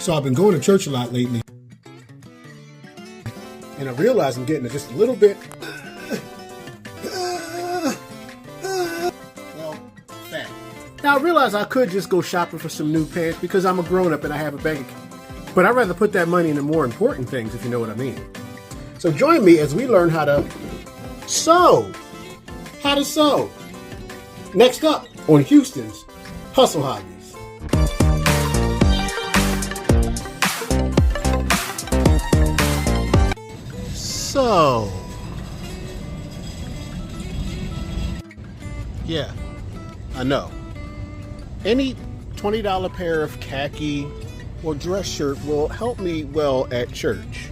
So I've been going to church a lot lately, and I realize I'm getting just a little bit, fat. Now I realize I could just go shopping for some new pants because I'm a grown-up and I have a bank account. But I'd rather put that money into more important things, if you know what I mean. So join me as we learn how to sew. How to sew. Next up on Houston's Hustle Hobbies. So, yeah, I know. Any $20 pair of khaki or dress shirt will help me well at church.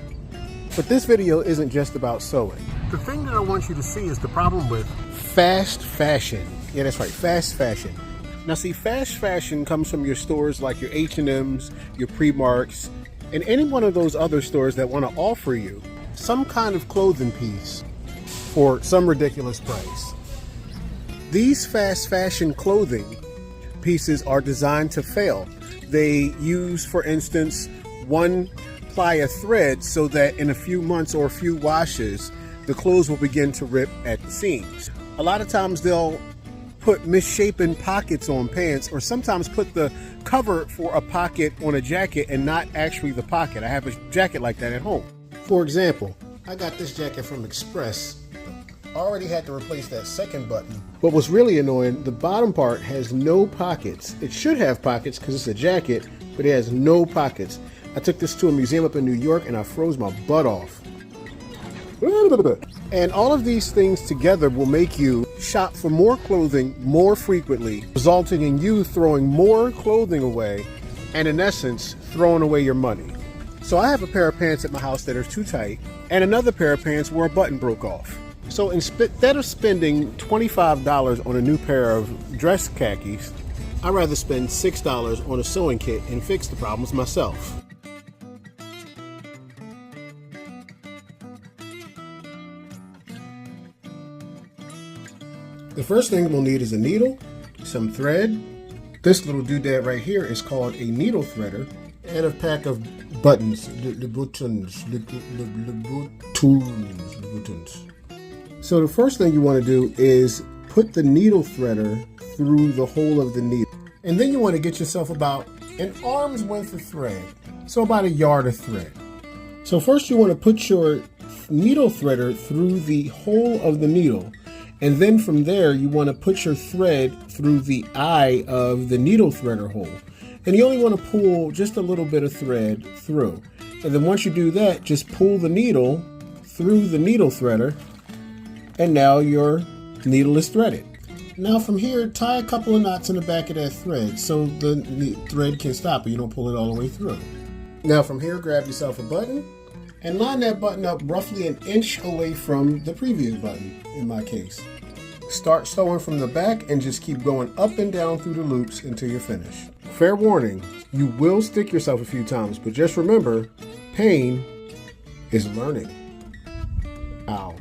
But this video isn't just about sewing. The thing that I want you to see is the problem with fast fashion. Yeah, that's right, fast fashion. Now see, fast fashion comes from your stores like your H&M's, your Primarks, and any one of those other stores that want to offer you some kind of clothing piece for some ridiculous price. These fast fashion clothing pieces are designed to fail. They use, for instance, one ply of thread so that in a few months or a few washes, the clothes will begin to rip at the seams. A lot of times they'll put misshapen pockets on pants, or sometimes put the cover for a pocket on a jacket and not actually the pocket. I have a jacket like that at home. For example, I got this jacket from Express. I already had to replace that second button. What was really annoying, the bottom part has no pockets. It should have pockets because it's a jacket, but it has no pockets. I took this to a museum up in New York and I froze my butt off. And all of these things together will make you shop for more clothing more frequently, resulting in you throwing more clothing away and, in essence, throwing away your money. So I have a pair of pants at my house that are too tight and another pair of pants where a button broke off. So instead of spending $25 on a new pair of dress khakis, I'd rather spend $6 on a sewing kit and fix the problems myself. The first thing we'll need is a needle, some thread. This little doodad right here is called a needle threader, and a pack of buttons. The buttons. So the first thing you want to do is put the needle threader through the hole of the needle. And then you want to get yourself about an arm's length of thread. So about a yard of thread. So first you want to put your needle threader through the hole of the needle. And then from there you want to put your thread through the eye of the needle threader hole. And you only want to pull just a little bit of thread through. And then once you do that, just pull the needle through the needle threader. And now your needle is threaded. Now from here, tie a couple of knots in the back of that thread so the thread can stop and you don't pull it all the way through. Now from here, grab yourself a button and line that button up roughly an inch away from the previous button, in my case. Start sewing from the back and just keep going up and down through the loops until you're finished. Fair warning, you will stick yourself a few times, but just remember, pain is learning. Ow.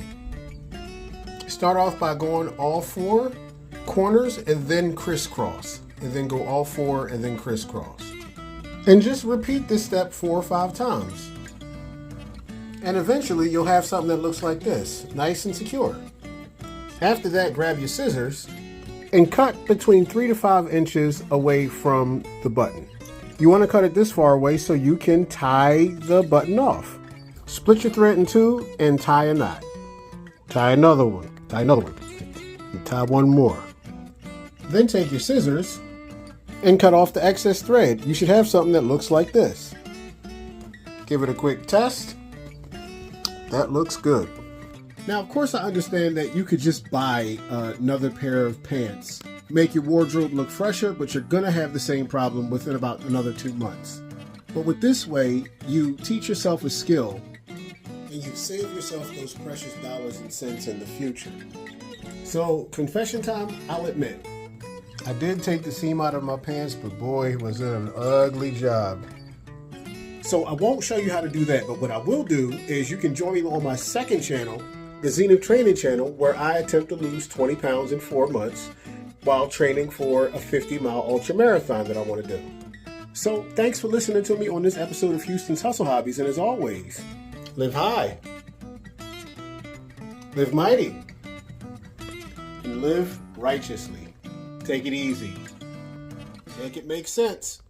Start off by going all four corners and then crisscross, and then go all four and then crisscross. And just repeat this step 4 or 5 times. And eventually you'll have something that looks like this, nice and secure. After that, grab your scissors and cut between 3 to 5 inches away from the button. You want to cut it this far away so you can tie the button off. Split your thread in two and tie a knot. Tie another one. Tie another one. And tie one more. Then take your scissors and cut off the excess thread. You should have something that looks like this. Give it a quick test. That looks good. Now, of course, I understand that you could just buy another pair of pants, make your wardrobe look fresher, but you're gonna have the same problem within about another 2 months. But with this way, you teach yourself a skill and you save yourself those precious dollars and cents in the future. So, confession time, I'll admit, I did take the seam out of my pants, but boy, was it an ugly job. So I won't show you how to do that, but what I will do is you can join me on my second channel, the Zenith Training Channel, where I attempt to lose 20 pounds in 4 months while training for a 50-mile ultra marathon that I want to do. So thanks for listening to me on this episode of Houston's Hustle Hobbies. And as always, live high, live mighty, and live righteously. Take it easy. Make it make sense.